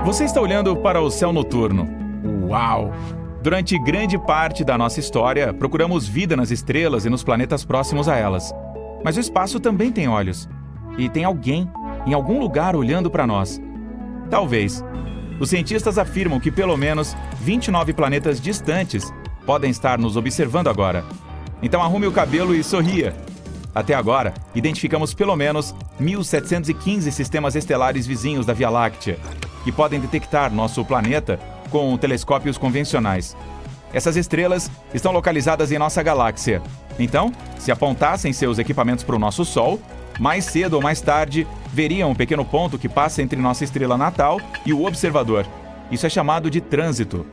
Você está olhando para o céu noturno. Uau! Durante grande parte da nossa história, procuramos vida nas estrelas e nos planetas próximos a elas. Mas o espaço também tem olhos. E tem alguém, em algum lugar, olhando para nós. Talvez. Os cientistas afirmam que pelo menos 29 planetas distantes podem estar nos observando agora. Então arrume o cabelo e sorria. Até agora, identificamos pelo menos 1.715 sistemas estelares vizinhos da Via Láctea, que podem detectar nosso planeta com telescópios convencionais. Essas estrelas estão localizadas em nossa galáxia. Então, se apontassem seus equipamentos para o nosso Sol, mais cedo ou mais tarde, veriam um pequeno ponto que passa entre nossa estrela natal e o observador. Isso é chamado de trânsito.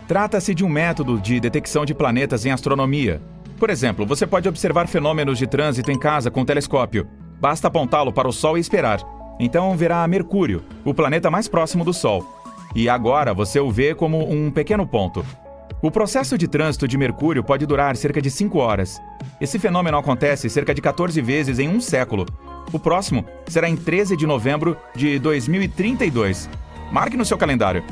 Trata-se de um método de detecção de planetas em astronomia. Por exemplo, você pode observar fenômenos de trânsito em casa com um telescópio. Basta apontá-lo para o Sol e esperar. Então verá Mercúrio, o planeta mais próximo do Sol. E agora você o vê como um pequeno ponto. O processo de trânsito de Mercúrio pode durar cerca de 5 horas. Esse fenômeno acontece cerca de 14 vezes em um século. O próximo será em 13 de novembro de 2032. Marque no seu calendário.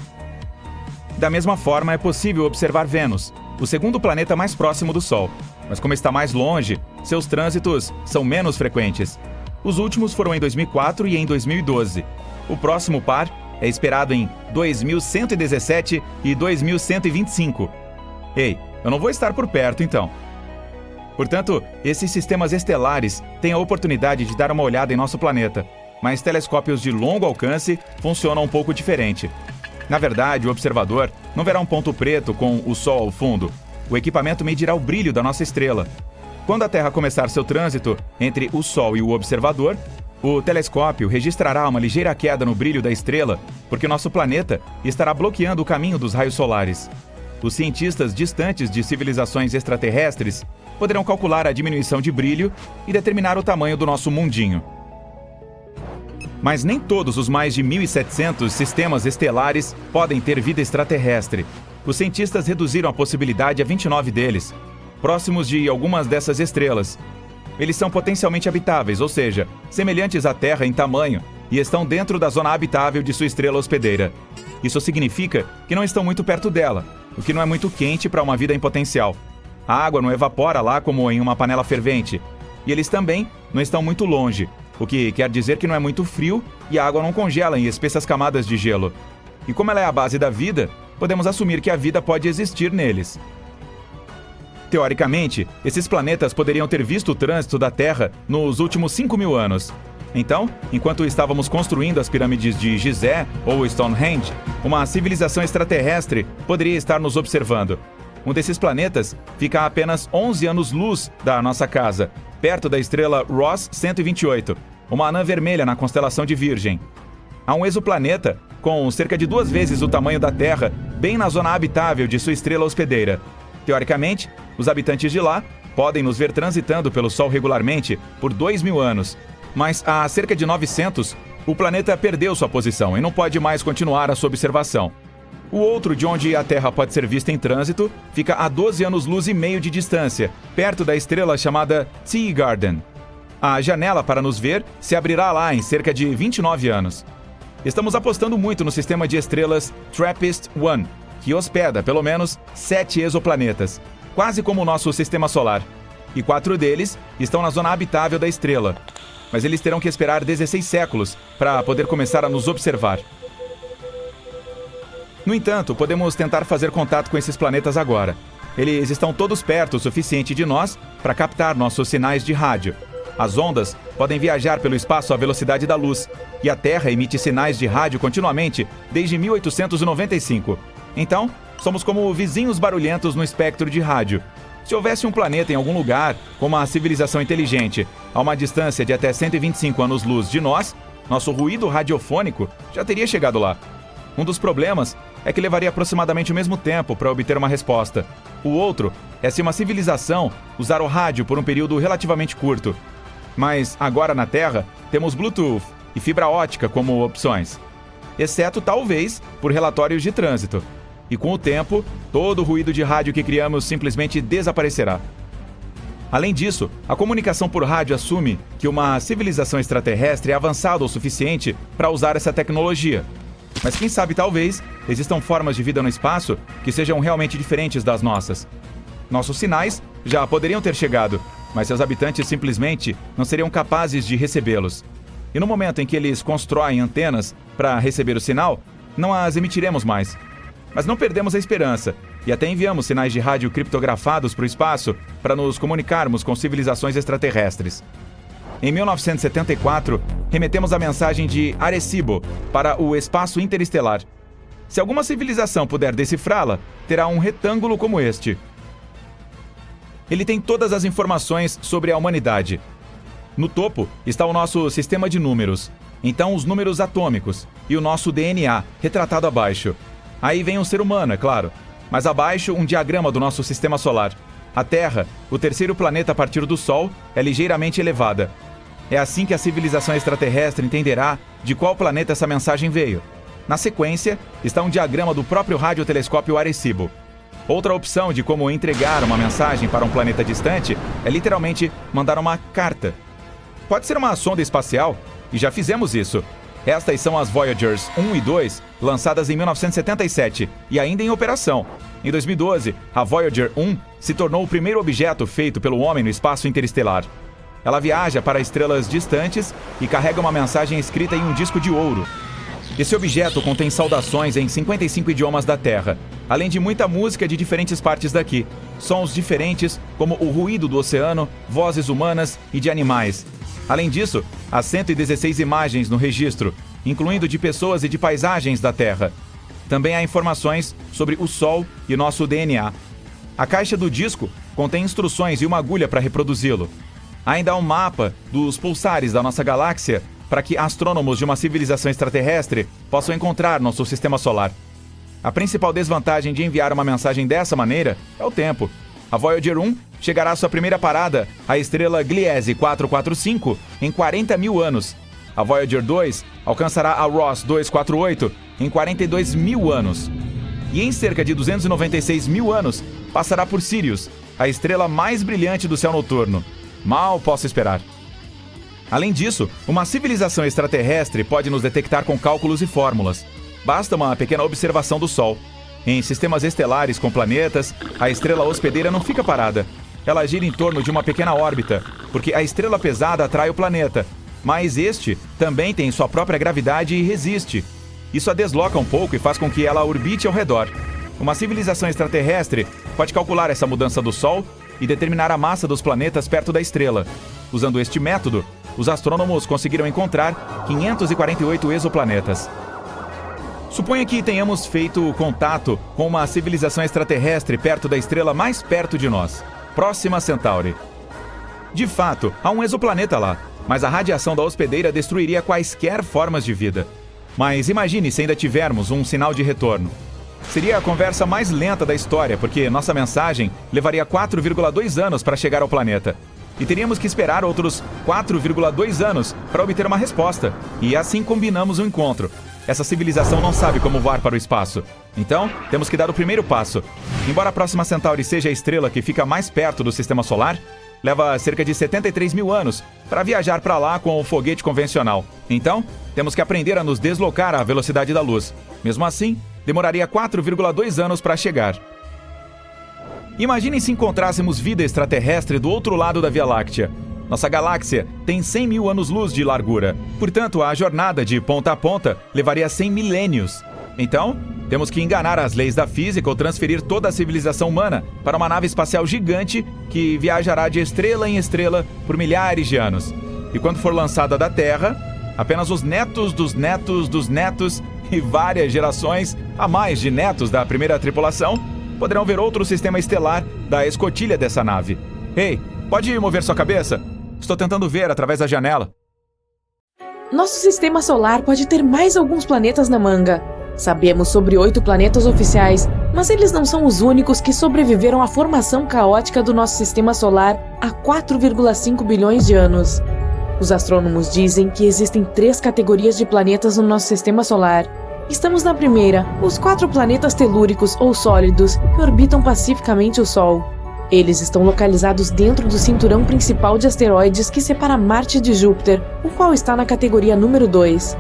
Da mesma forma, é possível observar Vênus, o segundo planeta mais próximo do Sol. Mas como está mais longe, seus trânsitos são menos frequentes. Os últimos foram em 2004 e em 2012. O próximo par é esperado em 2117 e 2125. Ei, eu não vou estar por perto, então. Portanto, esses sistemas estelares têm a oportunidade de dar uma olhada em nosso planeta, mas telescópios de longo alcance funcionam um pouco diferente. Na verdade, o observador não verá um ponto preto com o Sol ao fundo. O equipamento medirá o brilho da nossa estrela. Quando a Terra começar seu trânsito entre o Sol e o observador, o telescópio registrará uma ligeira queda no brilho da estrela, porque nosso planeta estará bloqueando o caminho dos raios solares. Os cientistas distantes de civilizações extraterrestres poderão calcular a diminuição de brilho e determinar o tamanho do nosso mundinho. Mas nem todos os mais de 1.700 sistemas estelares podem ter vida extraterrestre. Os cientistas reduziram a possibilidade a 29 deles, próximos de algumas dessas estrelas. Eles são potencialmente habitáveis, ou seja, semelhantes à Terra em tamanho, e estão dentro da zona habitável de sua estrela hospedeira. Isso significa que não estão muito perto dela, o que não é muito quente para uma vida em potencial. A água não evapora lá como em uma panela fervente, e eles também não estão muito longe, o que quer dizer que não é muito frio e a água não congela em espessas camadas de gelo. E como ela é a base da vida, podemos assumir que a vida pode existir neles. Teoricamente, esses planetas poderiam ter visto o trânsito da Terra nos últimos 5.000 anos. Então, enquanto estávamos construindo as pirâmides de Gizé ou Stonehenge, uma civilização extraterrestre poderia estar nos observando. Um desses planetas fica a apenas 11 anos-luz da nossa casa, perto da estrela Ross 128, uma anã vermelha na constelação de Virgem. Há um exoplaneta com cerca de 2 vezes o tamanho da Terra, bem na zona habitável de sua estrela hospedeira. Teoricamente, os habitantes de lá podem nos ver transitando pelo Sol regularmente por 2.000 anos. Mas há cerca de 900, o planeta perdeu sua posição e não pode mais continuar a sua observação. O outro, de onde a Terra pode ser vista em trânsito, fica a 12 anos-luz e meio de distância, perto da estrela chamada Teegarden. A janela para nos ver se abrirá lá em cerca de 29 anos. Estamos apostando muito no sistema de estrelas TRAPPIST-1, que hospeda pelo menos 7 exoplanetas, quase como o nosso sistema solar. E 4 deles estão na zona habitável da estrela. Mas eles terão que esperar 16 séculos para poder começar a nos observar. No entanto, podemos tentar fazer contato com esses planetas agora. Eles estão todos perto o suficiente de nós para captar nossos sinais de rádio. As ondas podem viajar pelo espaço à velocidade da luz, e a Terra emite sinais de rádio continuamente desde 1895. Então, somos como vizinhos barulhentos no espectro de rádio. Se houvesse um planeta em algum lugar com uma civilização inteligente a uma distância de até 125 anos-luz de nós, nosso ruído radiofônico já teria chegado lá. Um dos problemas é que levaria aproximadamente o mesmo tempo para obter uma resposta. O outro é se uma civilização usar o rádio por um período relativamente curto. Mas agora na Terra temos Bluetooth e fibra ótica como opções, exceto talvez por relatórios de trânsito. E com o tempo, todo o ruído de rádio que criamos simplesmente desaparecerá. Além disso, a comunicação por rádio assume que uma civilização extraterrestre é avançada o suficiente para usar essa tecnologia. Mas quem sabe, talvez, existam formas de vida no espaço que sejam realmente diferentes das nossas. Nossos sinais já poderiam ter chegado, mas seus habitantes simplesmente não seriam capazes de recebê-los. E no momento em que eles constroem antenas para receber o sinal, não as emitiremos mais. Mas não perdemos a esperança, e até enviamos sinais de rádio criptografados para o espaço para nos comunicarmos com civilizações extraterrestres. Em 1974, remetemos a mensagem de Arecibo para o espaço interestelar. Se alguma civilização puder decifrá-la, terá um retângulo como este. Ele tem todas as informações sobre a humanidade. No topo está o nosso sistema de números, então os números atômicos e o nosso DNA, retratado abaixo. Aí vem um ser humano, é claro, mas abaixo um diagrama do nosso sistema solar. A Terra, o terceiro planeta a partir do Sol, é ligeiramente elevada. É assim que a civilização extraterrestre entenderá de qual planeta essa mensagem veio. Na sequência, está um diagrama do próprio radiotelescópio Arecibo. Outra opção de como entregar uma mensagem para um planeta distante é literalmente mandar uma carta. Pode ser uma sonda espacial, e já fizemos isso. Estas são as Voyagers 1 e 2, lançadas em 1977 e ainda em operação. Em 2012, a Voyager 1 se tornou o primeiro objeto feito pelo homem no espaço interestelar. Ela viaja para estrelas distantes e carrega uma mensagem escrita em um disco de ouro. Esse objeto contém saudações em 55 idiomas da Terra, além de muita música de diferentes partes daqui, sons diferentes como o ruído do oceano, vozes humanas e de animais. Além disso, há 116 imagens no registro, incluindo de pessoas e de paisagens da Terra. Também há informações sobre o Sol e nosso DNA. A caixa do disco contém instruções e uma agulha para reproduzi-lo. Ainda há um mapa dos pulsares da nossa galáxia para que astrônomos de uma civilização extraterrestre possam encontrar nosso sistema solar. A principal desvantagem de enviar uma mensagem dessa maneira é o tempo. A Voyager 1 chegará à sua primeira parada, a estrela Gliese 445, em 40 mil anos. A Voyager 2 alcançará a Ross 248 em 42 mil anos. E em cerca de 296 mil anos, passará por Sirius, a estrela mais brilhante do céu noturno. Mal posso esperar. Além disso, uma civilização extraterrestre pode nos detectar com cálculos e fórmulas. Basta uma pequena observação do Sol. Em sistemas estelares com planetas, a estrela hospedeira não fica parada. Ela gira em torno de uma pequena órbita, porque a estrela pesada atrai o planeta, mas este também tem sua própria gravidade e resiste. Isso a desloca um pouco e faz com que ela orbite ao redor. Uma civilização extraterrestre pode calcular essa mudança do Sol e determinar a massa dos planetas perto da estrela. Usando este método, os astrônomos conseguiram encontrar 548 exoplanetas. Suponha que tenhamos feito contato com uma civilização extraterrestre perto da estrela mais perto de nós, Próxima Centauri. De fato, há um exoplaneta lá, mas a radiação da hospedeira destruiria quaisquer formas de vida. Mas imagine se ainda tivermos um sinal de retorno. Seria a conversa mais lenta da história, porque nossa mensagem levaria 4,2 anos para chegar ao planeta. E teríamos que esperar outros 4,2 anos para obter uma resposta. E assim combinamos o encontro. Essa civilização não sabe como voar para o espaço. Então, temos que dar o primeiro passo. Embora a Próxima Centauri seja a estrela que fica mais perto do Sistema Solar, leva cerca de 73 mil anos para viajar para lá com o foguete convencional. Então, temos que aprender a nos deslocar à velocidade da luz. Mesmo assim, demoraria 4,2 anos para chegar. Imaginem se encontrássemos vida extraterrestre do outro lado da Via Láctea. Nossa galáxia tem 100 mil anos-luz de largura. Portanto, a jornada de ponta a ponta levaria 100 milênios. Então, temos que enganar as leis da física ou transferir toda a civilização humana para uma nave espacial gigante que viajará de estrela em estrela por milhares de anos. E quando for lançada da Terra, apenas os netos dos netos dos netos e várias gerações a mais de netos da primeira tripulação poderão ver outro sistema estelar da escotilha dessa nave. Ei, pode mover sua cabeça? Estou tentando ver através da janela. Nosso sistema solar pode ter mais alguns planetas na manga. Sabemos sobre 8 planetas oficiais, mas eles não são os únicos que sobreviveram à formação caótica do nosso sistema solar há 4,5 bilhões de anos. Os astrônomos dizem que existem 3 categorias de planetas no nosso sistema solar. Estamos na primeira, os 4 planetas telúricos ou sólidos que orbitam pacificamente o Sol. Eles estão localizados dentro do cinturão principal de asteroides que separa Marte de Júpiter, o qual está na categoria número 2.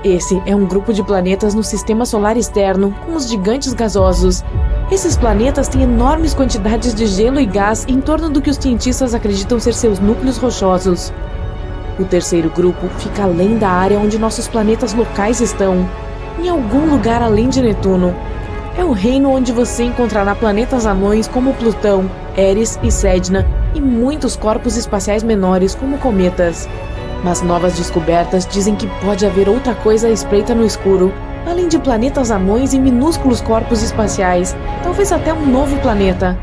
Esse é um grupo de planetas no sistema solar externo, com os gigantes gasosos. Esses planetas têm enormes quantidades de gelo e gás em torno do que os cientistas acreditam ser seus núcleos rochosos. O terceiro grupo fica além da área onde nossos planetas locais estão, em algum lugar além de Netuno. É o reino onde você encontrará planetas anões como Plutão, Eris e Sedna, e muitos corpos espaciais menores como cometas. Mas novas descobertas dizem que pode haver outra coisa à espreita no escuro, além de planetas anões e minúsculos corpos espaciais, talvez até um novo planeta.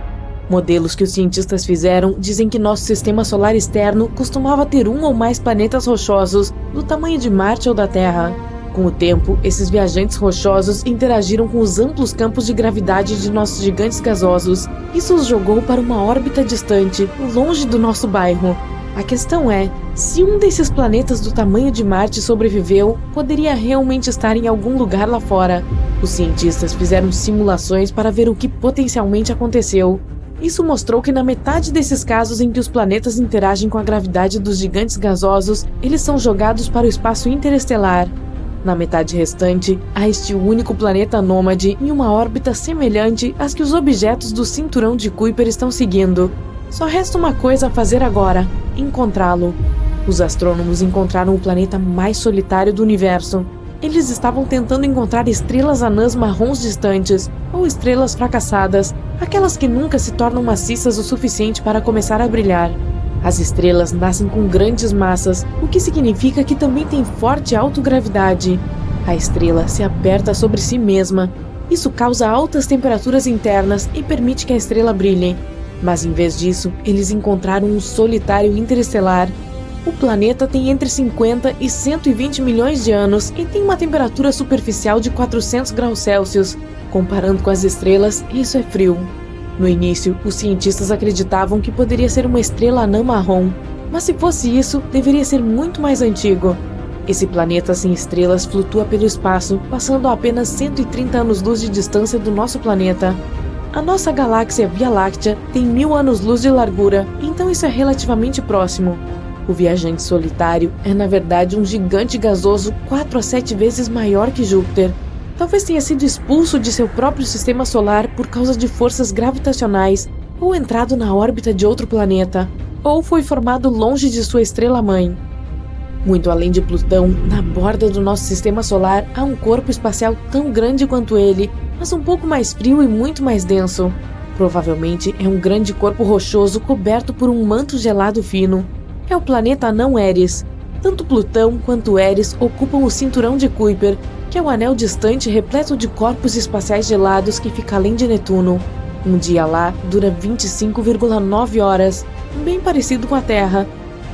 Modelos que os cientistas fizeram dizem que nosso sistema solar externo costumava ter um ou mais planetas rochosos do tamanho de Marte ou da Terra. Com o tempo, esses viajantes rochosos interagiram com os amplos campos de gravidade de nossos gigantes gasosos. Isso os jogou para uma órbita distante, longe do nosso bairro. A questão é, se um desses planetas do tamanho de Marte sobreviveu, poderia realmente estar em algum lugar lá fora. Os cientistas fizeram simulações para ver o que potencialmente aconteceu. Isso mostrou que na metade desses casos em que os planetas interagem com a gravidade dos gigantes gasosos, eles são jogados para o espaço interestelar. Na metade restante, há este único planeta nômade em uma órbita semelhante às que os objetos do cinturão de Kuiper estão seguindo. Só resta uma coisa a fazer agora: encontrá-lo. Os astrônomos encontraram o planeta mais solitário do universo. Eles estavam tentando encontrar estrelas anãs marrons distantes, ou estrelas fracassadas, aquelas que nunca se tornam maciças o suficiente para começar a brilhar. As estrelas nascem com grandes massas, o que significa que também têm forte autogravidade. A estrela se aperta sobre si mesma. Isso causa altas temperaturas internas e permite que a estrela brilhe. Mas em vez disso, eles encontraram um solitário interestelar. O planeta tem entre 50 e 120 milhões de anos e tem uma temperatura superficial de 400 graus Celsius. Comparando com as estrelas, isso é frio. No início, os cientistas acreditavam que poderia ser uma estrela anã marrom, mas se fosse isso, deveria ser muito mais antigo. Esse planeta sem estrelas flutua pelo espaço, passando a apenas 130 anos-luz de distância do nosso planeta. A nossa galáxia Via Láctea tem 1000 anos-luz de largura, então isso é relativamente próximo. O viajante solitário é, na verdade, um gigante gasoso 4 a 7 vezes maior que Júpiter. Talvez tenha sido expulso de seu próprio sistema solar por causa de forças gravitacionais, ou entrado na órbita de outro planeta, ou foi formado longe de sua estrela-mãe. Muito além de Plutão, na borda do nosso sistema solar, há um corpo espacial tão grande quanto ele, mas um pouco mais frio e muito mais denso. Provavelmente é um grande corpo rochoso coberto por um manto gelado fino. É o planeta anão Eris. Tanto Plutão quanto Eris ocupam o cinturão de Kuiper, que é o anel distante repleto de corpos espaciais gelados que fica além de Netuno. Um dia lá dura 25,9 horas, bem parecido com a Terra.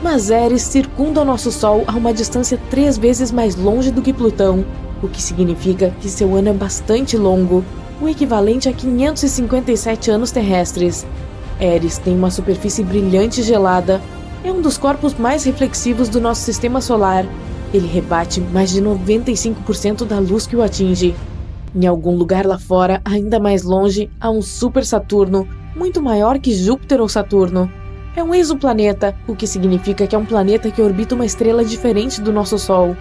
Mas Eris circunda o nosso Sol a uma distância 3 vezes mais longe do que Plutão, o que significa que seu ano é bastante longo, o equivalente a 557 anos terrestres. Eris tem uma superfície brilhante e gelada. É um dos corpos mais reflexivos do nosso sistema solar. Ele rebate mais de 95% da luz que o atinge. Em algum lugar lá fora, ainda mais longe, há um super Saturno, muito maior que Júpiter ou Saturno. É um exoplaneta, o que significa que é um planeta que orbita uma estrela diferente do nosso Sol.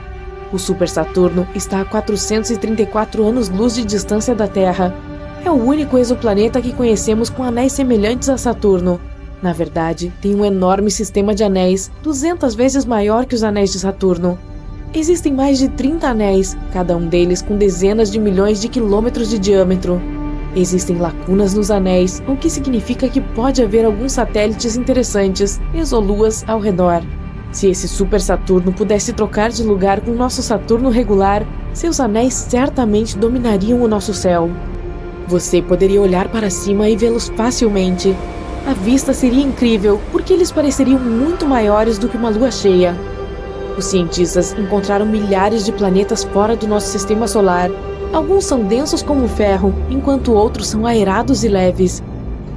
O super Saturno está a 434 anos-luz de distância da Terra. É o único exoplaneta que conhecemos com anéis semelhantes a Saturno. Na verdade, tem um enorme sistema de anéis, 200 vezes maior que os anéis de Saturno. Existem mais de 30 anéis, cada um deles com dezenas de milhões de quilômetros de diâmetro. Existem lacunas nos anéis, o que significa que pode haver alguns satélites interessantes, exoluas, ao redor. Se esse super Saturno pudesse trocar de lugar com nosso Saturno regular, seus anéis certamente dominariam o nosso céu. Você poderia olhar para cima e vê-los facilmente. A vista seria incrível, porque eles pareceriam muito maiores do que uma lua cheia. Os cientistas encontraram milhares de planetas fora do nosso sistema solar. Alguns são densos como ferro, enquanto outros são aerados e leves.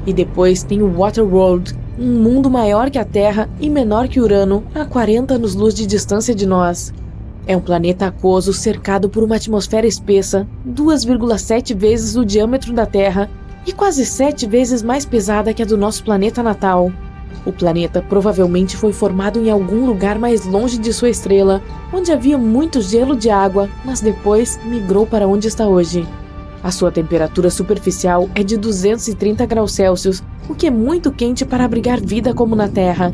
E depois tem o Waterworld, um mundo maior que a Terra e menor que Urano, a 40 anos-luz de distância de nós. É um planeta aquoso cercado por uma atmosfera espessa, 2,7 vezes o diâmetro da Terra e quase 7 vezes mais pesada que a do nosso planeta natal. O planeta provavelmente foi formado em algum lugar mais longe de sua estrela, onde havia muito gelo de água, mas depois migrou para onde está hoje. A sua temperatura superficial é de 230 graus Celsius, o que é muito quente para abrigar vida como na Terra.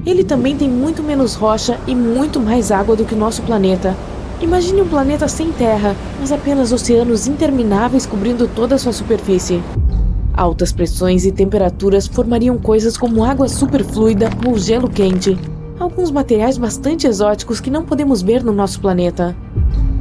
Ele também tem muito menos rocha e muito mais água do que o nosso planeta. Imagine um planeta sem terra, mas apenas oceanos intermináveis cobrindo toda a sua superfície. Altas pressões e temperaturas formariam coisas como água superfluida ou gelo quente, alguns materiais bastante exóticos que não podemos ver no nosso planeta.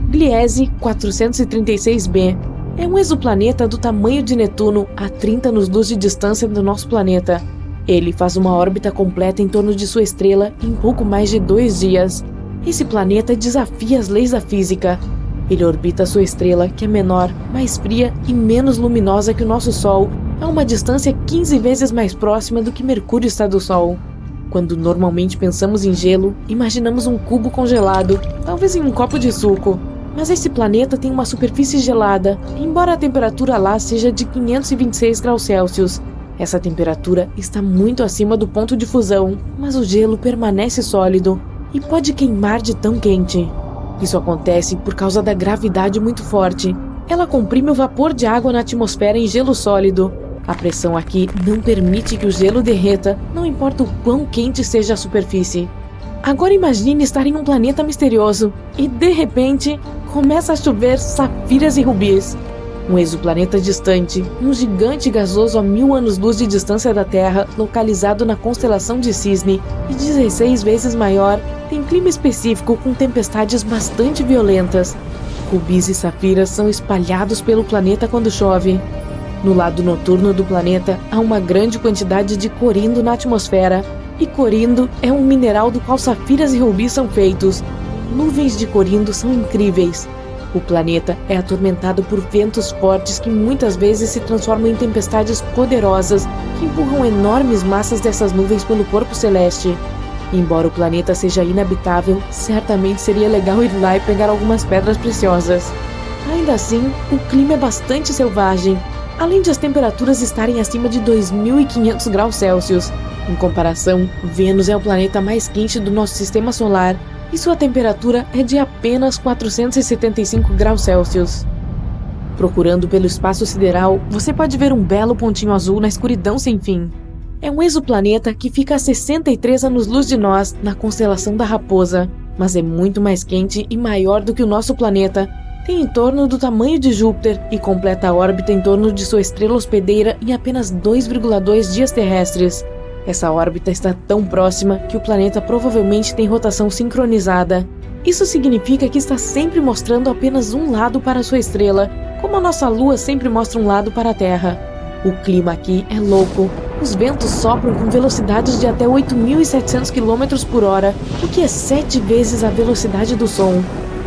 Gliese 436b é um exoplaneta do tamanho de Netuno a 30 anos-luz de distância do nosso planeta. Ele faz uma órbita completa em torno de sua estrela em pouco mais de 2 dias. Esse planeta desafia as leis da física. Ele orbita sua estrela, que é menor, mais fria e menos luminosa que o nosso Sol, a uma distância 15 vezes mais próxima do que Mercúrio está do Sol. Quando normalmente pensamos em gelo, imaginamos um cubo congelado, talvez em um copo de suco. Mas esse planeta tem uma superfície gelada, embora a temperatura lá seja de 526 graus Celsius. Essa temperatura está muito acima do ponto de fusão, mas o gelo permanece sólido e pode queimar de tão quente. Isso acontece por causa da gravidade muito forte. Ela comprime o vapor de água na atmosfera em gelo sólido. A pressão aqui não permite que o gelo derreta, não importa o quão quente seja a superfície. Agora imagine estar em um planeta misterioso e, de repente, começa a chover safiras e rubis. Um exoplaneta distante, um gigante gasoso a 1000 anos-luz de distância da Terra, localizado na constelação de Cisne e 16 vezes maior, tem clima específico com tempestades bastante violentas. Rubis e safiras são espalhados pelo planeta quando chove. No lado noturno do planeta, há uma grande quantidade de corindo na atmosfera, e corindo é um mineral do qual safiras e rubis são feitos. Nuvens de corindo são incríveis. O planeta é atormentado por ventos fortes que muitas vezes se transformam em tempestades poderosas que empurram enormes massas dessas nuvens pelo corpo celeste. Embora o planeta seja inabitável, certamente seria legal ir lá e pegar algumas pedras preciosas. Ainda assim, o clima é bastante selvagem, além de as temperaturas estarem acima de 2.500 graus Celsius. Em comparação, Vênus é o planeta mais quente do nosso sistema solar e sua temperatura é de apenas 475 graus Celsius. Procurando pelo espaço sideral, você pode ver um belo pontinho azul na escuridão sem fim. É um exoplaneta que fica a 63 anos-luz de nós, na constelação da Raposa, mas é muito mais quente e maior do que o nosso planeta. Tem em torno do tamanho de Júpiter e completa a órbita em torno de sua estrela hospedeira em apenas 2,2 dias terrestres. Essa órbita está tão próxima que o planeta provavelmente tem rotação sincronizada. Isso significa que está sempre mostrando apenas um lado para sua estrela, como a nossa Lua sempre mostra um lado para a Terra. O clima aqui é louco. Os ventos sopram com velocidades de até 8.700 km por hora, o que é 7 vezes a velocidade do som.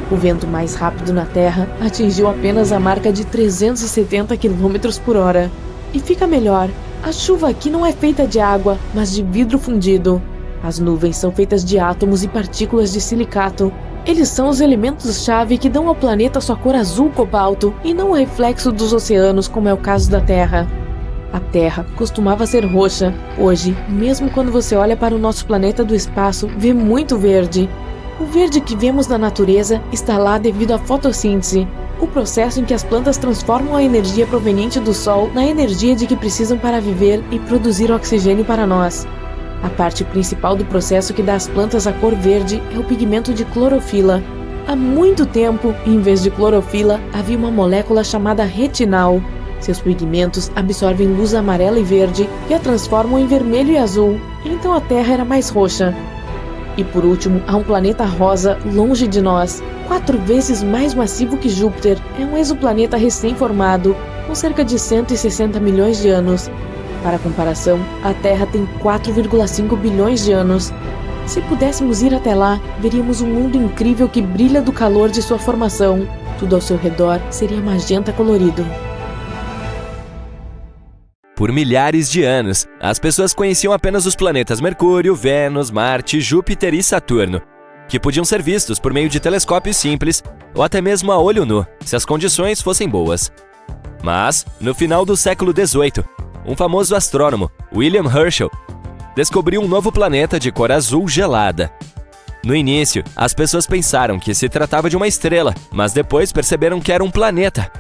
O vento mais rápido na Terra atingiu apenas a marca de 370 km por hora. E fica melhor. A chuva aqui não é feita de água, mas de vidro fundido. As nuvens são feitas de átomos e partículas de silicato. Eles são os elementos-chave que dão ao planeta sua cor azul cobalto e não o reflexo dos oceanos, como é o caso da Terra. A Terra costumava ser roxa. Hoje, mesmo quando você olha para o nosso planeta do espaço, vê muito verde. O verde que vemos na natureza está lá devido à fotossíntese, o processo em que as plantas transformam a energia proveniente do Sol na energia de que precisam para viver e produzir oxigênio para nós. A parte principal do processo que dá às plantas a cor verde é o pigmento de clorofila. Há muito tempo, em vez de clorofila, havia uma molécula chamada retinal. Seus pigmentos absorvem luz amarela e verde e a transformam em vermelho e azul, então a Terra era mais roxa. E por último, há um planeta rosa longe de nós, 4 vezes mais massivo que Júpiter. É um exoplaneta recém-formado, com cerca de 160 milhões de anos. Para comparação, a Terra tem 4,5 bilhões de anos. Se pudéssemos ir até lá, veríamos um mundo incrível que brilha do calor de sua formação. Tudo ao seu redor seria magenta colorido. Por milhares de anos, as pessoas conheciam apenas os planetas Mercúrio, Vênus, Marte, Júpiter e Saturno, que podiam ser vistos por meio de telescópios simples ou até mesmo a olho nu, se as condições fossem boas. Mas, no final do século XVIII, um famoso astrônomo, William Herschel, descobriu um novo planeta de cor azul gelada. No início, as pessoas pensaram que se tratava de uma estrela, mas depois perceberam que era um planeta.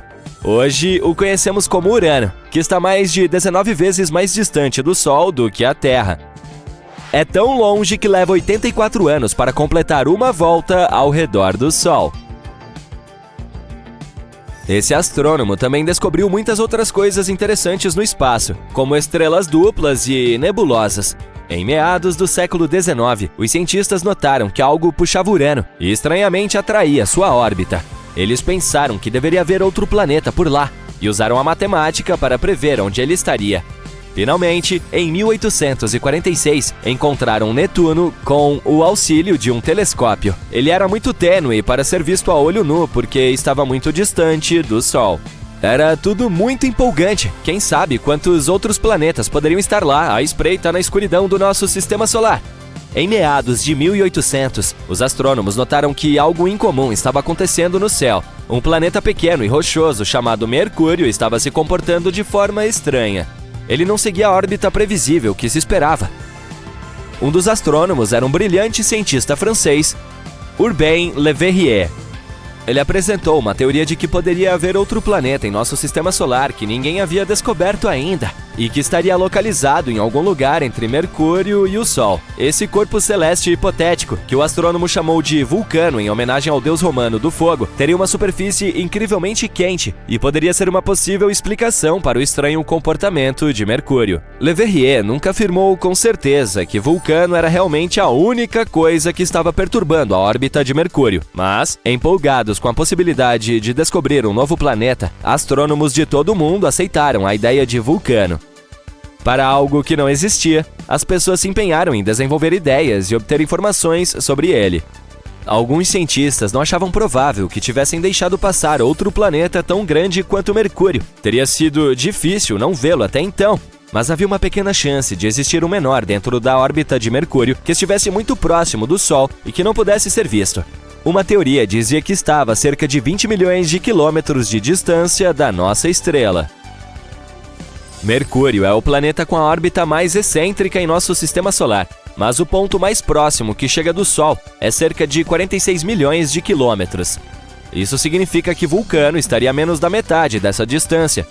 Hoje, o conhecemos como Urano, que está mais de 19 vezes mais distante do Sol do que a Terra. É tão longe que leva 84 anos para completar uma volta ao redor do Sol. Esse astrônomo também descobriu muitas outras coisas interessantes no espaço, como estrelas duplas e nebulosas. Em meados do século XIX, os cientistas notaram que algo puxava Urano e estranhamente atraía sua órbita. Eles pensaram que deveria haver outro planeta por lá e usaram a matemática para prever onde ele estaria. Finalmente, em 1846, encontraram Netuno com o auxílio de um telescópio. Ele era muito tênue para ser visto a olho nu porque estava muito distante do Sol. Era tudo muito empolgante. Quem sabe quantos outros planetas poderiam estar lá à espreita na escuridão do nosso sistema solar? Em meados de 1800, os astrônomos notaram que algo incomum estava acontecendo no céu. Um planeta pequeno e rochoso chamado Mercúrio estava se comportando de forma estranha. Ele não seguia a órbita previsível que se esperava. Um dos astrônomos era um brilhante cientista francês, Urbain Le Verrier. Ele apresentou uma teoria de que poderia haver outro planeta em nosso sistema solar que ninguém havia descoberto ainda e que estaria localizado em algum lugar entre Mercúrio e o Sol. Esse corpo celeste hipotético, que o astrônomo chamou de Vulcano em homenagem ao deus romano do fogo, teria uma superfície incrivelmente quente e poderia ser uma possível explicação para o estranho comportamento de Mercúrio. Le Verrier nunca afirmou com certeza que Vulcano era realmente a única coisa que estava perturbando a órbita de Mercúrio, mas, empolgados com a possibilidade de descobrir um novo planeta, astrônomos de todo o mundo aceitaram a ideia de Vulcano. Para algo que não existia, as pessoas se empenharam em desenvolver ideias e obter informações sobre ele. Alguns cientistas não achavam provável que tivessem deixado passar outro planeta tão grande quanto Mercúrio. Teria sido difícil não vê-lo até então, mas havia uma pequena chance de existir um menor dentro da órbita de Mercúrio que estivesse muito próximo do Sol e que não pudesse ser visto. Uma teoria dizia que estava a cerca de 20 milhões de quilômetros de distância da nossa estrela. Mercúrio é o planeta com a órbita mais excêntrica em nosso sistema solar, mas o ponto mais próximo que chega do Sol é cerca de 46 milhões de quilômetros. Isso significa que Vulcano estaria a menos da metade dessa distância.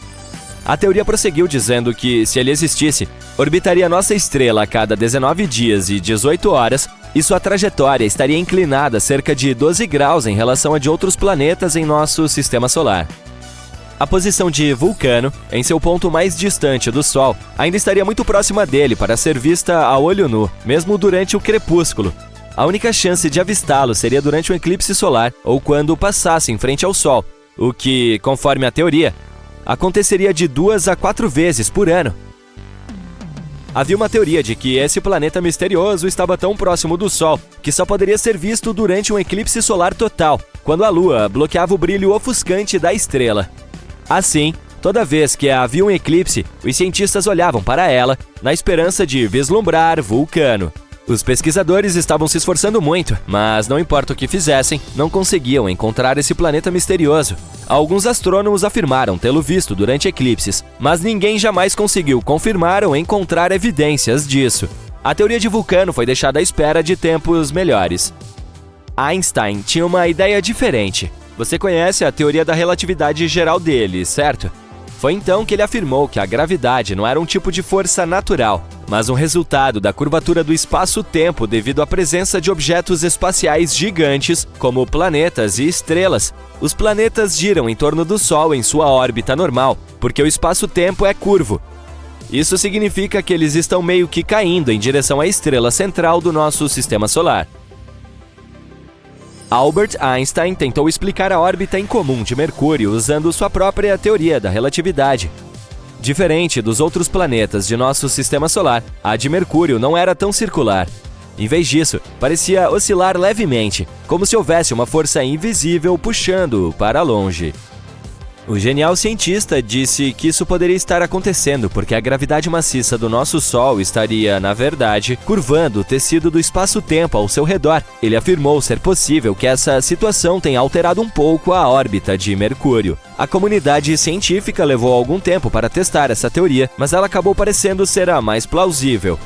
A teoria prosseguiu dizendo que, se ele existisse, orbitaria nossa estrela a cada 19 dias e 18 horas, e sua trajetória estaria inclinada cerca de 12 graus em relação a de outros planetas em nosso sistema solar. A posição de Vulcano, em seu ponto mais distante do Sol, ainda estaria muito próxima dele para ser vista a olho nu, mesmo durante o crepúsculo. A única chance de avistá-lo seria durante um eclipse solar ou quando passasse em frente ao Sol, o que, conforme a teoria, aconteceria de 2 a 4 vezes por ano. Havia uma teoria de que esse planeta misterioso estava tão próximo do Sol que só poderia ser visto durante um eclipse solar total, quando a Lua bloqueava o brilho ofuscante da estrela. Assim, toda vez que havia um eclipse, os cientistas olhavam para ela na esperança de vislumbrar Vulcano. Os pesquisadores estavam se esforçando muito, mas não importa o que fizessem, não conseguiam encontrar esse planeta misterioso. Alguns astrônomos afirmaram tê-lo visto durante eclipses, mas ninguém jamais conseguiu confirmar ou encontrar evidências disso. A teoria de Vulcano foi deixada à espera de tempos melhores. Einstein tinha uma ideia diferente. Você conhece a teoria da relatividade geral dele, certo? Foi então que ele afirmou que a gravidade não era um tipo de força natural, mas um resultado da curvatura do espaço-tempo devido à presença de objetos espaciais gigantes, como planetas e estrelas. Os planetas giram em torno do Sol em sua órbita normal, porque o espaço-tempo é curvo. Isso significa que eles estão meio que caindo em direção à estrela central do nosso sistema solar. Albert Einstein tentou explicar a órbita incomum de Mercúrio usando sua própria teoria da relatividade. Diferente dos outros planetas de nosso sistema solar, a de Mercúrio não era tão circular. Em vez disso, parecia oscilar levemente, como se houvesse uma força invisível puxando-o para longe. O genial cientista disse que isso poderia estar acontecendo porque a gravidade maciça do nosso Sol estaria, na verdade, curvando o tecido do espaço-tempo ao seu redor. Ele afirmou ser possível que essa situação tenha alterado um pouco a órbita de Mercúrio. A comunidade científica levou algum tempo para testar essa teoria, mas ela acabou parecendo ser a mais plausível.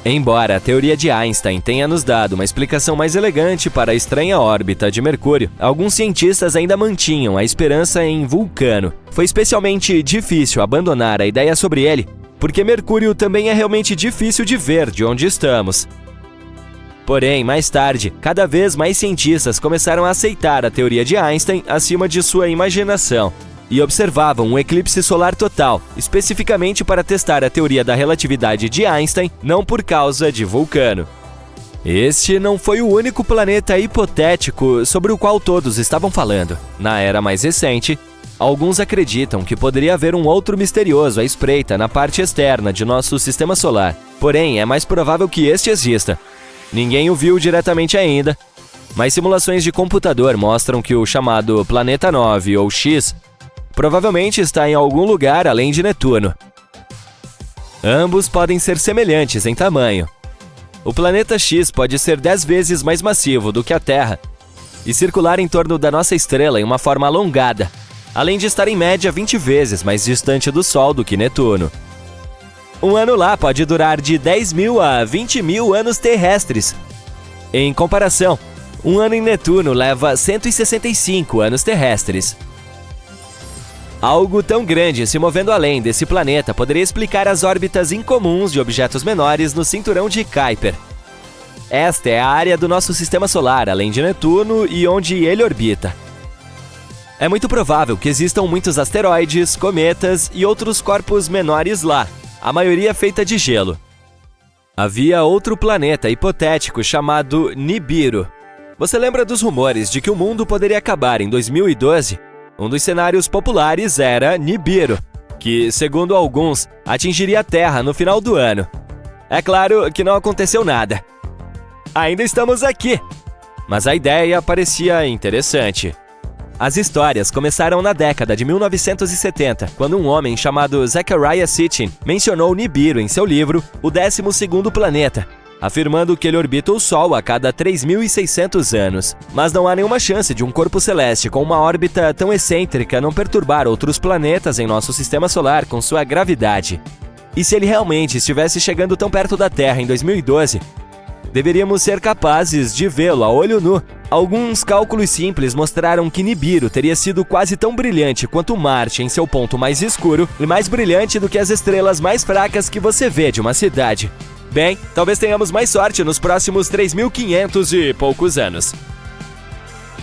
Embora a teoria de Einstein tenha nos dado uma explicação mais elegante para a estranha órbita de Mercúrio, alguns cientistas ainda mantinham a esperança em Vulcano. Foi especialmente difícil abandonar a ideia sobre ele, porque Mercúrio também é realmente difícil de ver de onde estamos. Porém, mais tarde, cada vez mais cientistas começaram a aceitar a teoria de Einstein acima de sua imaginação e observavam um eclipse solar total, especificamente para testar a teoria da relatividade de Einstein, não por causa de Vulcano. Este não foi o único planeta hipotético sobre o qual todos estavam falando. Na era mais recente, alguns acreditam que poderia haver um outro misterioso à espreita na parte externa de nosso sistema solar. Porém, é mais provável que este exista. Ninguém o viu diretamente ainda, mas simulações de computador mostram que o chamado Planeta 9 ou X provavelmente está em algum lugar além de Netuno. Ambos podem ser semelhantes em tamanho. O planeta X pode ser 10 vezes mais massivo do que a Terra e circular em torno da nossa estrela em uma forma alongada, além de estar em média 20 vezes mais distante do Sol do que Netuno. Um ano lá pode durar de 10 mil a 20 mil anos terrestres. Em comparação, um ano em Netuno leva 165 anos terrestres. Algo tão grande se movendo além desse planeta poderia explicar as órbitas incomuns de objetos menores no cinturão de Kuiper. Esta é a área do nosso sistema solar, além de Netuno e onde ele orbita. É muito provável que existam muitos asteroides, cometas e outros corpos menores lá, a maioria feita de gelo. Havia outro planeta hipotético chamado Nibiru. Você lembra dos rumores de que o mundo poderia acabar em 2012? Um dos cenários populares era Nibiru, que, segundo alguns, atingiria a Terra no final do ano. É claro que não aconteceu nada. Ainda estamos aqui, mas a ideia parecia interessante. As histórias começaram na década de 1970, quando um homem chamado Zecharia Sitchin mencionou Nibiru em seu livro O 12º Planeta, afirmando que ele orbita o Sol a cada 3.600 anos. Mas não há nenhuma chance de um corpo celeste com uma órbita tão excêntrica não perturbar outros planetas em nosso sistema solar com sua gravidade. E se ele realmente estivesse chegando tão perto da Terra em 2012, deveríamos ser capazes de vê-lo a olho nu. Alguns cálculos simples mostraram que Nibiru teria sido quase tão brilhante quanto Marte em seu ponto mais escuro e mais brilhante do que as estrelas mais fracas que você vê de uma cidade. Bem, talvez tenhamos mais sorte nos próximos 3.500 e poucos anos.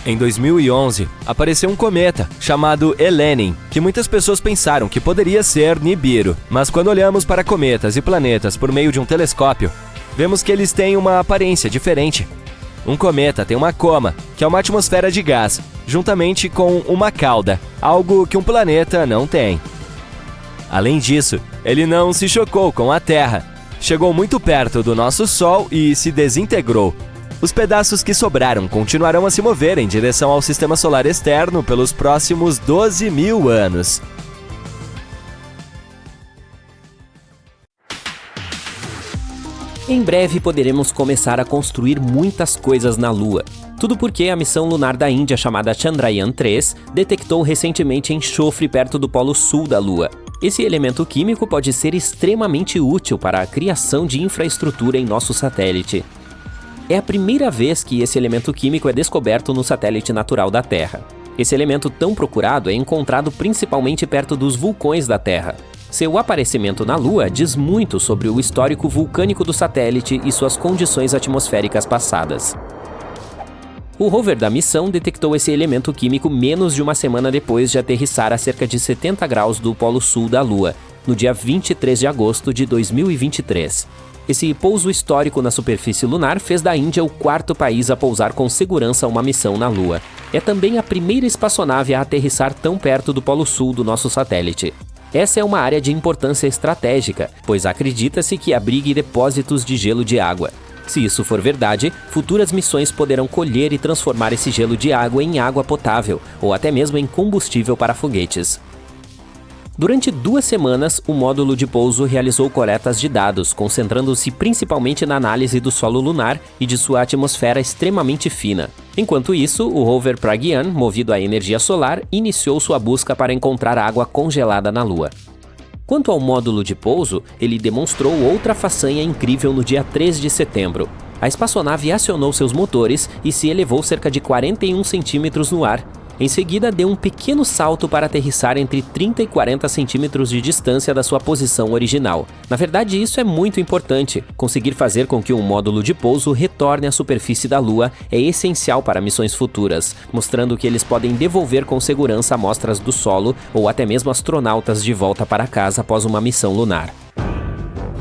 Em 2011, apareceu um cometa chamado Elenin, que muitas pessoas pensaram que poderia ser Nibiru. Mas quando olhamos para cometas e planetas por meio de um telescópio, vemos que eles têm uma aparência diferente. Um cometa tem uma coma, que é uma atmosfera de gás, juntamente com uma cauda, algo que um planeta não tem. Além disso, ele não se chocou com a Terra. Chegou muito perto do nosso Sol e se desintegrou. Os pedaços que sobraram continuarão a se mover em direção ao sistema solar externo pelos próximos 12 mil anos. Em breve poderemos começar a construir muitas coisas na Lua. Tudo porque a missão lunar da Índia chamada Chandrayaan-3 detectou recentemente enxofre perto do polo sul da Lua. Esse elemento químico pode ser extremamente útil para a criação de infraestrutura em nosso satélite. É a primeira vez que esse elemento químico é descoberto no satélite natural da Terra. Esse elemento tão procurado é encontrado principalmente perto dos vulcões da Terra. Seu aparecimento na Lua diz muito sobre o histórico vulcânico do satélite e suas condições atmosféricas passadas. O rover da missão detectou esse elemento químico menos de uma semana depois de aterrissar a cerca de 70 graus do polo sul da Lua, no dia 23 de agosto de 2023. Esse pouso histórico na superfície lunar fez da Índia o quarto país a pousar com segurança uma missão na Lua. É também a primeira espaçonave a aterrissar tão perto do polo sul do nosso satélite. Essa é uma área de importância estratégica, pois acredita-se que abrigue depósitos de gelo de água. Se isso for verdade, futuras missões poderão colher e transformar esse gelo de água em água potável, ou até mesmo em combustível para foguetes. Durante 2 semanas, o módulo de pouso realizou coletas de dados, concentrando-se principalmente na análise do solo lunar e de sua atmosfera extremamente fina. Enquanto isso, o rover Pragyan, movido à energia solar, iniciou sua busca para encontrar água congelada na Lua. Quanto ao módulo de pouso, ele demonstrou outra façanha incrível no dia 3 de setembro. A espaçonave acionou seus motores e se elevou cerca de 41 centímetros no ar. Em seguida, deu um pequeno salto para aterrissar entre 30 e 40 centímetros de distância da sua posição original. Na verdade, isso é muito importante. Conseguir fazer com que um módulo de pouso retorne à superfície da Lua é essencial para missões futuras, mostrando que eles podem devolver com segurança amostras do solo ou até mesmo astronautas de volta para casa após uma missão lunar.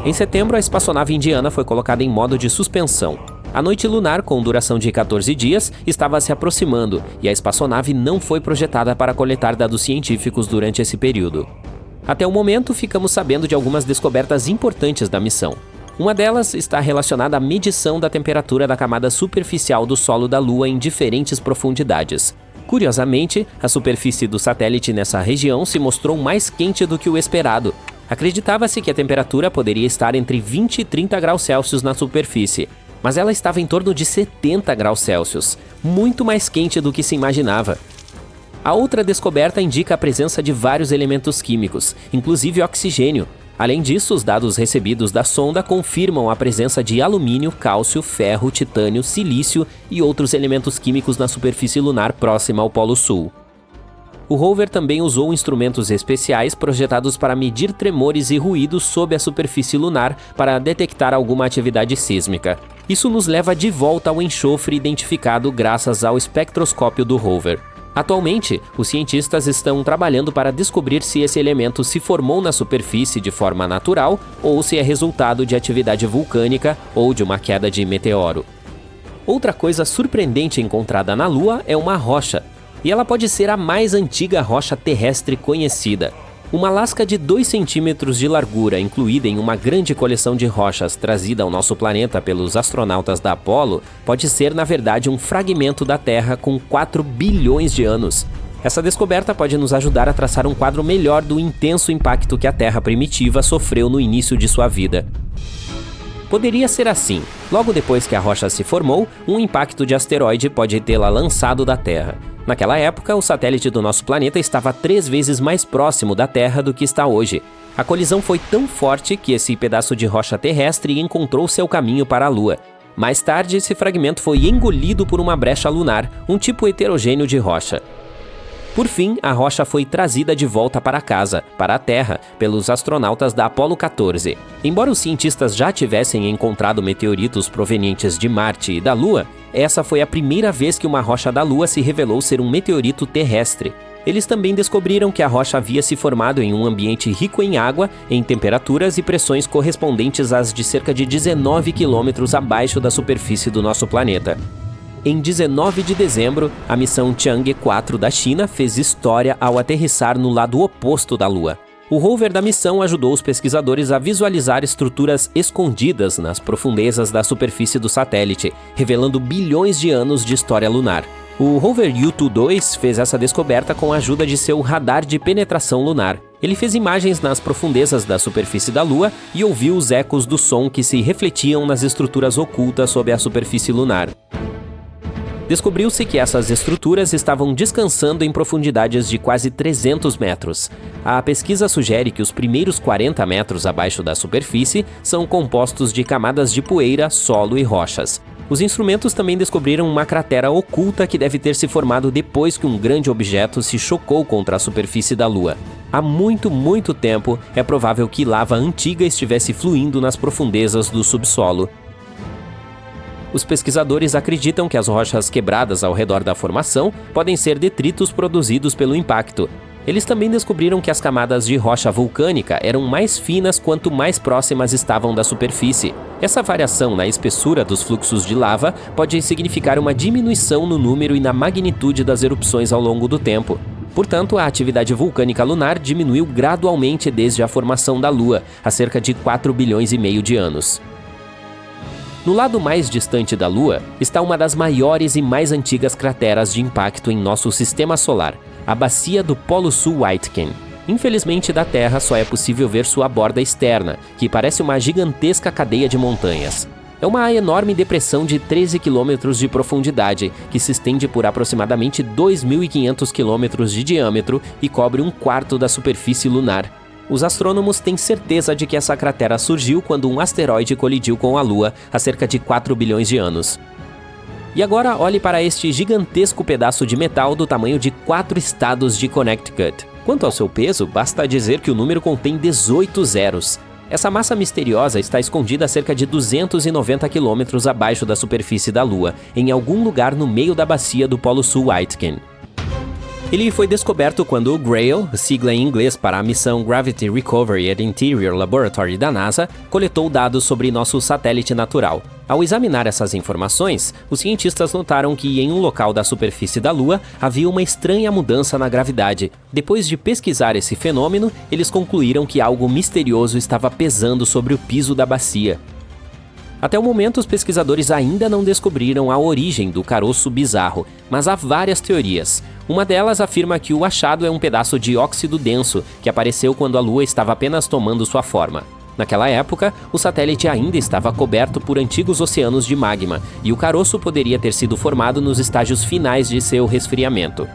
Em setembro, a espaçonave indiana foi colocada em modo de suspensão. A noite lunar, com duração de 14 dias, estava se aproximando e a espaçonave não foi projetada para coletar dados científicos durante esse período. Até o momento, ficamos sabendo de algumas descobertas importantes da missão. Uma delas está relacionada à medição da temperatura da camada superficial do solo da Lua em diferentes profundidades. Curiosamente, a superfície do satélite nessa região se mostrou mais quente do que o esperado. Acreditava-se que a temperatura poderia estar entre 20 e 30 graus Celsius na superfície, mas ela estava em torno de 70 graus Celsius, muito mais quente do que se imaginava. A outra descoberta indica a presença de vários elementos químicos, inclusive oxigênio. Além disso, os dados recebidos da sonda confirmam a presença de alumínio, cálcio, ferro, titânio, silício e outros elementos químicos na superfície lunar próxima ao Polo Sul. O rover também usou instrumentos especiais projetados para medir tremores e ruídos sob a superfície lunar para detectar alguma atividade sísmica. Isso nos leva de volta ao enxofre identificado graças ao espectroscópio do rover. Atualmente, os cientistas estão trabalhando para descobrir se esse elemento se formou na superfície de forma natural ou se é resultado de atividade vulcânica ou de uma queda de meteoro. Outra coisa surpreendente encontrada na Lua é uma rocha. E ela pode ser a mais antiga rocha terrestre conhecida. Uma lasca de 2 centímetros de largura, incluída em uma grande coleção de rochas trazida ao nosso planeta pelos astronautas da Apollo, pode ser, na verdade, um fragmento da Terra com 4 bilhões de anos. Essa descoberta pode nos ajudar a traçar um quadro melhor do intenso impacto que a Terra primitiva sofreu no início de sua vida. Poderia ser assim. Logo depois que a rocha se formou, um impacto de asteroide pode tê-la lançado da Terra. Naquela época, o satélite do nosso planeta estava 3 vezes mais próximo da Terra do que está hoje. A colisão foi tão forte que esse pedaço de rocha terrestre encontrou seu caminho para a Lua. Mais tarde, esse fragmento foi engolido por uma brecha lunar, um tipo heterogêneo de rocha. Por fim, a rocha foi trazida de volta para casa, para a Terra, pelos astronautas da Apollo 14. Embora os cientistas já tivessem encontrado meteoritos provenientes de Marte e da Lua, essa foi a primeira vez que uma rocha da Lua se revelou ser um meteorito terrestre. Eles também descobriram que a rocha havia se formado em um ambiente rico em água, em temperaturas e pressões correspondentes às de cerca de 19 quilômetros abaixo da superfície do nosso planeta. Em 19 de dezembro, a missão Chang'e 4 da China fez história ao aterrissar no lado oposto da Lua. O rover da missão ajudou os pesquisadores a visualizar estruturas escondidas nas profundezas da superfície do satélite, revelando bilhões de anos de história lunar. O rover Yutu-2 fez essa descoberta com a ajuda de seu radar de penetração lunar. Ele fez imagens nas profundezas da superfície da Lua e ouviu os ecos do som que se refletiam nas estruturas ocultas sob a superfície lunar. Descobriu-se que essas estruturas estavam descansando em profundidades de quase 300 metros. A pesquisa sugere que os primeiros 40 metros abaixo da superfície são compostos de camadas de poeira, solo e rochas. Os instrumentos também descobriram uma cratera oculta que deve ter se formado depois que um grande objeto se chocou contra a superfície da Lua. Há muito tempo, é provável que lava antiga estivesse fluindo nas profundezas do subsolo. Os pesquisadores acreditam que as rochas quebradas ao redor da formação podem ser detritos produzidos pelo impacto. Eles também descobriram que as camadas de rocha vulcânica eram mais finas quanto mais próximas estavam da superfície. Essa variação na espessura dos fluxos de lava pode significar uma diminuição no número e na magnitude das erupções ao longo do tempo. Portanto, a atividade vulcânica lunar diminuiu gradualmente desde a formação da Lua, há cerca de 4 bilhões e meio de anos. No lado mais distante da Lua está uma das maiores e mais antigas crateras de impacto em nosso sistema solar, a bacia do Polo Sul Aitken. Infelizmente, da Terra só é possível ver sua borda externa, que parece uma gigantesca cadeia de montanhas. É uma enorme depressão de 13 quilômetros de profundidade, que se estende por aproximadamente 2.500 quilômetros de diâmetro e cobre 1/4 da superfície lunar. Os astrônomos têm certeza de que essa cratera surgiu quando um asteroide colidiu com a Lua há cerca de 4 bilhões de anos. E agora olhe para este gigantesco pedaço de metal do tamanho de 4 estados de Connecticut. Quanto ao seu peso, basta dizer que o número contém 18 zeros. Essa massa misteriosa está escondida a cerca de 290 quilômetros abaixo da superfície da Lua, em algum lugar no meio da bacia do Polo Sul Aitken. Ele foi descoberto quando o GRAIL, sigla em inglês para a missão Gravity Recovery and Interior Laboratory da NASA, coletou dados sobre nosso satélite natural. Ao examinar essas informações, os cientistas notaram que em um local da superfície da Lua havia uma estranha mudança na gravidade. Depois de pesquisar esse fenômeno, eles concluíram que algo misterioso estava pesando sobre o piso da bacia. Até o momento, os pesquisadores ainda não descobriram a origem do caroço bizarro, mas há várias teorias. Uma delas afirma que o achado é um pedaço de óxido denso que apareceu quando a Lua estava apenas tomando sua forma. Naquela época, o satélite ainda estava coberto por antigos oceanos de magma, e o caroço poderia ter sido formado nos estágios finais de seu resfriamento.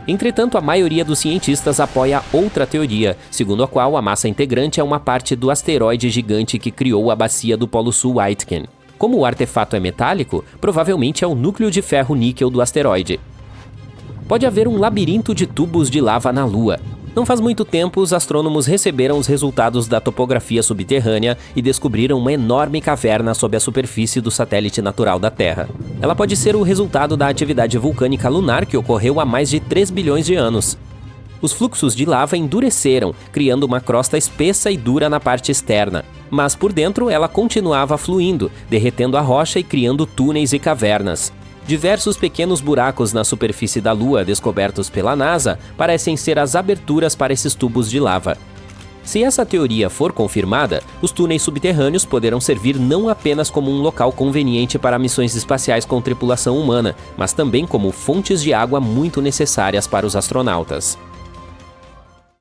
Entretanto, a maioria dos cientistas apoia outra teoria, segundo a qual a massa integrante é uma parte do asteroide gigante que criou a bacia do Polo Sul Aitken. Como o artefato é metálico, provavelmente é o núcleo de ferro-níquel do asteroide. Pode haver um labirinto de tubos de lava na Lua. Não faz muito tempo, os astrônomos receberam os resultados da topografia subterrânea e descobriram uma enorme caverna sob a superfície do satélite natural da Terra. Ela pode ser o resultado da atividade vulcânica lunar que ocorreu há mais de 3 bilhões de anos. Os fluxos de lava endureceram, criando uma crosta espessa e dura na parte externa. Mas por dentro ela continuava fluindo, derretendo a rocha e criando túneis e cavernas. Diversos pequenos buracos na superfície da Lua descobertos pela NASA parecem ser as aberturas para esses tubos de lava. Se essa teoria for confirmada, os túneis subterrâneos poderão servir não apenas como um local conveniente para missões espaciais com tripulação humana, mas também como fontes de água muito necessárias para os astronautas.